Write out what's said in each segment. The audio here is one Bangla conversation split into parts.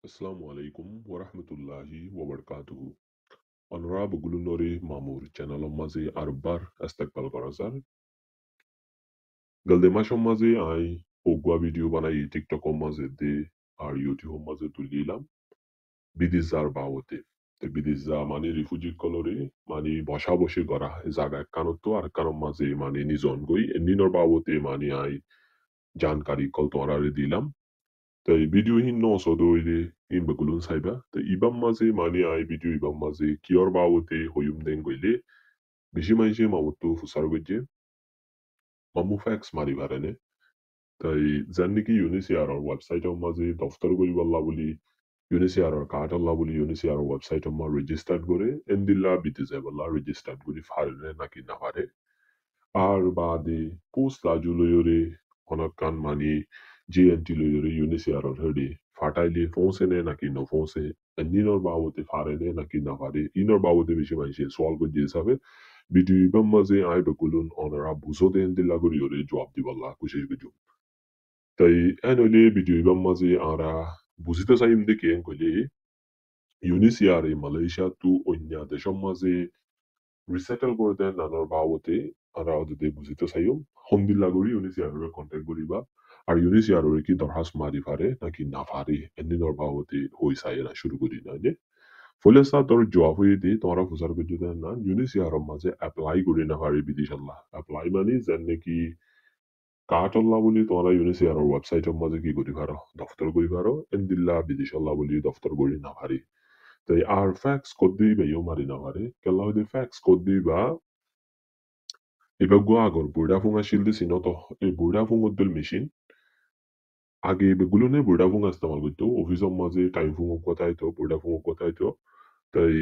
Assalamu alaikum wa rahmatullahi wa barakatuhu. Honorable Gulunori Mamur channel mazi arbar astakbal karazar. Galde mashom mazi ai ogwa video banai TikTok mazi de আর YouTube mazi tulilam bidizar bawote. Te bidizza mani refugee kolori mani বসা বসে করা জায়গা কানতো আর কারণ মাঝে মানে নিজন গই নিনর বাবতে মানে আই জানকারি কল তোরারে দিলাম তাই ভিডিও হিন সদইলে ইন বেগুলুন সাইবা তো ইবাম মাঝে মানে আই ভিডিও ইবাম মাঝে কিয়র বাবতে হইম দেন গইলে বেশি মাইসে মামুতু ফুসার গজ্জে মামু ফ্যাক্স মারি বারেনে তাই জানি কি ইউনিসিয়ার ওয়েবসাইট মাঝে দফতর করি বললা বলি ইউনিসিয়ার কার্ড আল্লাহ বলি ইউনিসিয়ার ওয়েবসাইট মা রেজিস্টার্ড করে এন্দিল্লা বিতে যায় বললা রেজিস্টার্ড করি ফারে নাকি না পারে আর বাদে পোস্ট লাজুলয়রে অনকান মানি GNT লয়রে ইউনিসিয়ারর হেডি ফাটাইলে ফোনসে নে নাকি ন ফোনসে নিনর বাবতে ফারে নে নাকি না পারে ইনর বাবতে বেশি মাইসে সওয়াল করে হিসাবে ভিডিও ইবাম মাঝে আই বেকুলুন অনরা বুঝো দেন দিল্লা করি ওরে জবাব দিবাল্লা কুশেষ গজু তাই এন হইলে ভিডিও ইবাম মাঝে আরা বুঝিতে চাইম দেখে এন কইলে ইউনিসিয়ারে মালয়েশিয়া তু অন্য দেশম মাঝে রিসেটেল করে দেন নানর বাবতে আরা ওদের বুঝিতে চাইম হন্দিল্লা করি ইউনিসিয়ারে কন্ট্যাক্ট করিবা আর ইউনিসিয়ারে কি দরহাস মারি পারে নাকি না পারে এন্দিনর বাবতে হই চাই না শুরু করি না যে ফলে সা তোর জবাব হয়ে দি তোমরা ফুসার করে যদি না ইউনিসিয়ার মাঝে অ্যাপ্লাই করি না পারি বিদেশাল্লাহ অ্যাপ্লাই মানে যেন নাকি কাটল্লা বলি তোমরা ইউনিসিয়ার ওয়েবসাইটের মাঝে কি করি পারো দফতর করি পারো এন্দিল্লা বিদেশাল্লাহ বলি দফতর করি না পারি তাই আর ফ্যাক্স কদ দিবা ইউ মারি না পারে কেলা হইতে ফ্যাক্স কদ দিবা এবার গো আগর বুড়া ফুঙা শিলদি সিনত এই বুড়া ফুঙদ্দুল মেশিন আগে বেগুলোনে বুড়া ফুঙা ইস্তেমাল করতো অফিসের মাঝে টাইম ফুঙ কথাইতো বুড়া ফুঙ কথাইতো তাই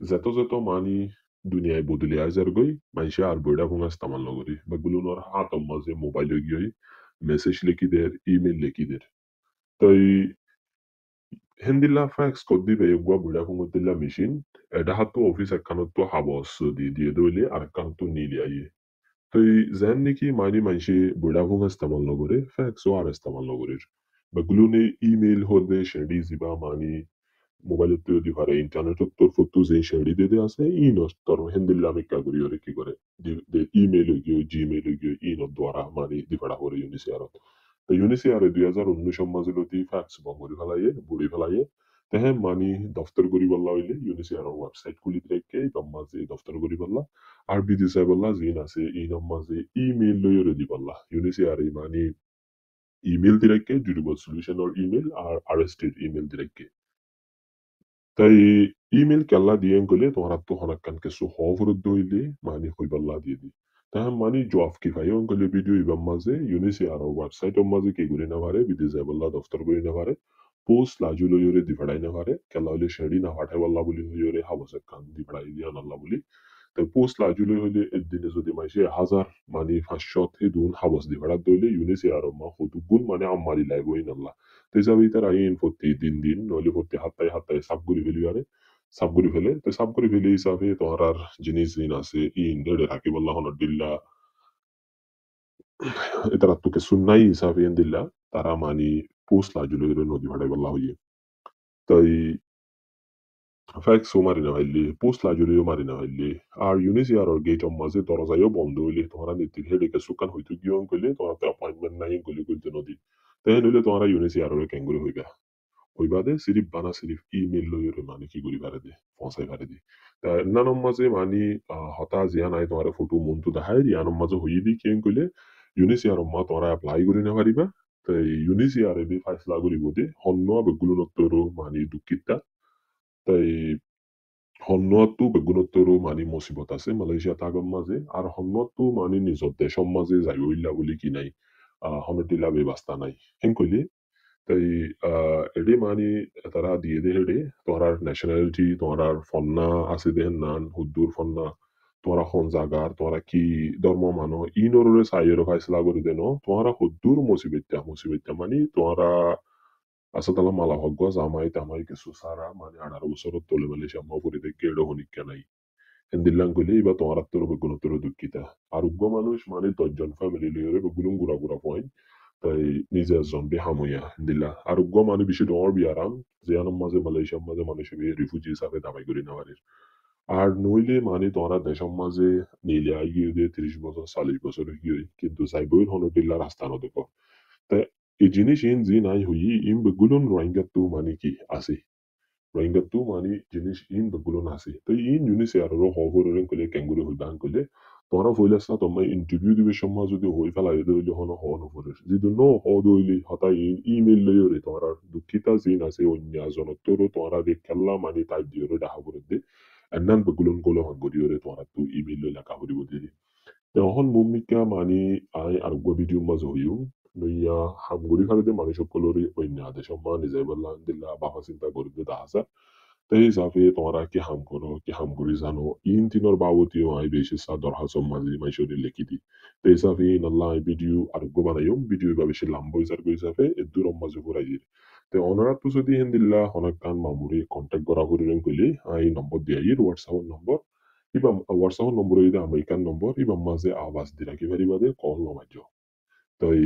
যত মানি দুনিয়ায় বদলি আজার গই মানুষে আর বুড়া ফুঙা ইস্তেমাল নগরি বেগুলোনর হাতর মাঝে মোবাইল গিয়ে মেসেজ লিখি দের ইমেল লিখি দের তাই হেন্দিল্লা ফ্যাক্স কদ দিবে এগুয়া বুড়া ফুঙদ্দিল্লা মেশিন এটা হাতো অফিস একখানত হাবস দিয়ে দইলে আর একখানত নিলি আইয়ে তো যেন নাকি মানি মাইসে বুড়াভোং ইস্তেমাল নগরে ফ্যাক্সও আর ইস্তেমাল নগরের বা গুলোনে ইমেইল হদে শেডি জিবা মানি মোবাইলত দি পারে ইন্টারনেটত তোর ফটো যে শেডি দে আছে ই নস্তর হেন্দিল্লা মিকা করি ওরে কি করে de ইমেইল গিয়ে জিমেইল গিয়ে ই ন দ্বারা মানি দি পাড়া করে ইউনিসিয়ারত তো ইউনিসিয়ারে 2019 মাঝিলতি ফ্যাক্স বঙ্গরি ফেলাইয়ে বুড়ি ফেলাইয়ে তেহে মানি দফতর করি বললা হইলে ইউনিসিয়ার ওয়েবসাইট খুলি রেখে মাঝে দফতর করি বললা আর বিদিশাই বললা জিন আছে এই মাঝে ইমেইল লইরে দি বললা ইউনিসিয়ারে মানি ইমেইল দিরেকে জুডিবল সলিউশনের ইমেইল আর আরএসটির ইমেইল দিরেকে তাই ইমেইল কেল্লা দিয়ে গেলে তোমার তো হনাক্কান কিছু হফরত দইলে মানি হই বললা দিয়ে দি তাহা মানি জব কি ভাই গেলে ভিডিও ইবাম মাঝে ইউনিসিয়ার ওয়েবসাইটের মাঝে কি করে না পারে বিদিশাই বললা দফতর করে না পারে পোস্ট লাজু লইরে দি ফড়াই না পারে কেল্লা হইলে শেডি না ফাটাই বললা বলি হইরে হাবসে কান দি ফড়াই দিয়া নাল্লা বলি তো পোস্ট লাজুলে হইলে একদিনে যদি মাইসে হাজার মানে 500 দুন হাবস দি ভাড়া দইলে ইউনিসিয়ার মা হতু গুণ মানে আমারি লাইবই নাল্লা তো যাবি তার আইন ফতি দিন নইলে ফতি হাত্তাই সাব গুলি ফেলি আরে সাব গুলি ফেলে তো সাব গুলি ফেলে হিসাবে তোমার আর জিনিস জিন আছে ডেড়ে রাখি বললা হন দিল্লা এটার তো কিছু নাই হিসাবে দিল্লা তারা মানি পোস্ট লাজুলে নদী ভাড়াই বললা হইয়ে তাই ফ্যাক্সও মারি না হইলে পোস্ট লাজুলিও মারি না হইলে আর ইউনিসিয়ারর গেটর মাঝে দরজায়ও বন্ধ হইলে তোমরা নীতির হেডেকে সুকান হইতে গিয়ে গেলে তোমার তো অ্যাপয়েন্টমেন্ট নাই গলি গলতে নদী তাই নইলে তোমরা ইউনিসিয়াররে ক্যাঙ্গুরি হইবা হইবা দে সিরিফ বানা সিরিফ ইমেল লইরে মানে কি করি পারে দে ফসাই পারে দি তা নানম মাঝে মানি হতা জিয়া নাই তোমার ফটো মনটো দেখাই ইয়ানম মাঝে হইয়ে দি কেন কইলে ইউনিসিয়ার মা তোমরা এপ্লাই করি না পারিবা তাই ইউনিসিয়ারে দি ফাইসলা করিব দে হন্য বেগুলো নত্তরও মানি দুঃখিতা তাই হন্নতো বেগুনতৰো মানি মুচিবত আছে মালয়েছিয়া তাগম মাঝে আর হন্নতো মানি নিজর দেশম মাঝে যাই উইল্লা বলি কি নাই হনটিলা ব্যবস্থা নাই হেন কইলে তাই এডে মানি তারা দিয়ে দে হেডে তোমার ন্যাশনালিটি তোমার ফন্না আছে দেহেন নান হুদ্দুর ফন্না তোমার হন জাগার তোমার কি ধর্ম মানো ইনরে সাইয়ের ফাইসলা করে দেন তোমার হুদ্দুর মুসিবিত্যা মানি তোমার আসলে মালা হগ্গ জামাই তামাই কিছু সারা মানে 18 বছরত তোলে মালয়েশিয়া মপুরি দেখে এডো হনিকা নাই হেন্দিল্লাং কইলে এবার তোমার তোর বেগুন তোর দুঃখিতা আর উগ্র মানুষ মানে 10 জন ফ্যামিলি লিয়ে বেগুন গুড়া গুড়া পয়েন্ট তাই নিজে জম্বি হামুয়া দিলা আর গো মানে বেশি ডর বিয়ারাম জিয়ানোর মাঝে মালয়েশিয়ার মাঝে মানুষ রিফিউজি হিসাবে দাবাই করি না পারে আর নইলে মানে তোরা দেশের মাঝে নিলে গিয়ে দিয়ে 30 বছর 40 বছর গিয়ে কিন্তু সাইবই হনটিল্লা রাস্তা ন দেখো তাই এই জিনিস ইন জি নাই হই ইম বেগুলন রোহিঙ্গা তো মানে কি আছে রোহিঙ্গা তো মানে জিনিস ইন বেগুলন আছে তো ইন জিনিস আর হবরেন কলে ক্যাঙ্গুরি হইবান কলে তোরা ফইলাস না তোমার ইন্টারভিউ দিবে সময় যদি হই ফেলা হইলে হন হন হবরে যদি ন হদইলি হতা ইমেল লইরে তোরা দুঃখিতা জিন আছে অন্য জনতর তোরা দে খেলা মানে তাই দিওরে ডাহা করে দে annan begulun golo hon godi ore to tu email le la ka hodi godi de hon mumika mani ai ar go video ma zo yu no ya ham gori khale de mani shok kolori oinya de shomma ni zai balla dilla ba hasin ta gori de da hasa te hisabe তোমরা কি হাম করো কি হাম করি জানো ইন তিনর বাবতি আই বেশি সাদর হাসম মাঝি মাইশরি লিখি দি te hisabe in allah video আর go বানাইম ভিডিও বা বেশি লম্বা ইজার go hisabe এদুর মাঝে ঘুরাই দি te onara tu যদি হিন্দিল্লা হনকান মামুরি কন্টাক্ট করা করিলেন কইলে আই নম্বর দিয়ে হোয়াটসঅ্যাপ নম্বর ইবা হোয়াটসঅ্যাপ নম্বর ইদা আমেরিকান নম্বর ইবা মাঝে আওয়াজ দি রাখি পারিবা দে কল নমাজ্য তাই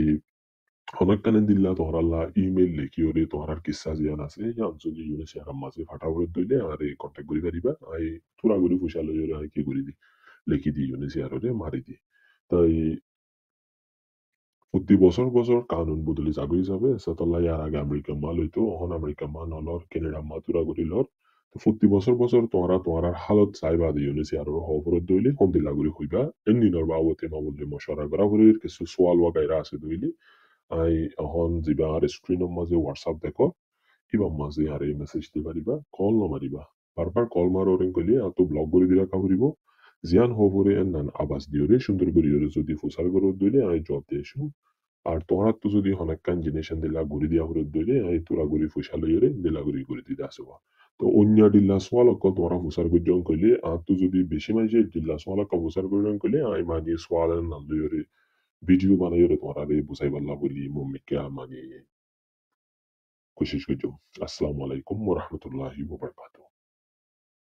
হনকান দিল্লা তোহরাল্লা ইমেল লেখি ওরে তোহরার কিসা জিয়ান আছে ইয়ান যদি ইউনিসে আর মাঝে ফাটা করে দইলে আরে কন্টাক্ট করি পারিবা আই তুরা করি ফুসা লই ওরে আই কি করি দি লেখি দি ইউনিসে আর ওরে মারি দি তাই প্রতি বছর বছর কানুন বদলি যাবে যাবে সেতলা ইয়ার আগে আমেরিকা মাল হইতো অহন আমেরিকা মা নলর কেনেডা মা তুরা করি লর তো প্রতি বছর বছর তোমরা হালত চাইবা দি ইউনিসি আর হবরত দইলে হন্দি লাগুরি হইবা এমনি নরবা আবতে মামুলি মশরা করা করে কিছু সোয়াল ওয়াগাইরা আছে দইলে আই অহন জিবা আর স্ক্রিনের মাঝে হোয়াটসঅ্যাপ দেখো কিবা মাঝে আর এই মেসেজ দি পারিবা কল নমারিবা বারবার কল মারোরেন কইলে আতো ব্লক করে দিলা কাহুরিব জিয়ান হবরে এন নান আবাস দিওরে সুন্দর করিওরে যদি ফুসার করো দইলে আই জব দিয়েছু আর তোরা তো যদি হনেকান জিনিস দিলা ঘুরি দিয়া হরে দইলে আই তোরা ঘুরি ফুসা লইরে দিলা ঘুরি করে দিতে আসবা তো অন্য ডিল্লা সোয়ালক তোরা ফুসার গুজন কইলে আর তো যদি বেশি মাইজে ডিল্লা সোয়ালক ফুসার গুজন কইলে আই মানি সোয়ালের নাল লইরে ভিডিও বানাইরে তোরা রে বুঝাই পারলা বলি মমিকা মানে কোশিশ করছো আসসালামু আলাইকুম ওয়া রাহমাতুল্লাহি ওয়া বারাকাতুহু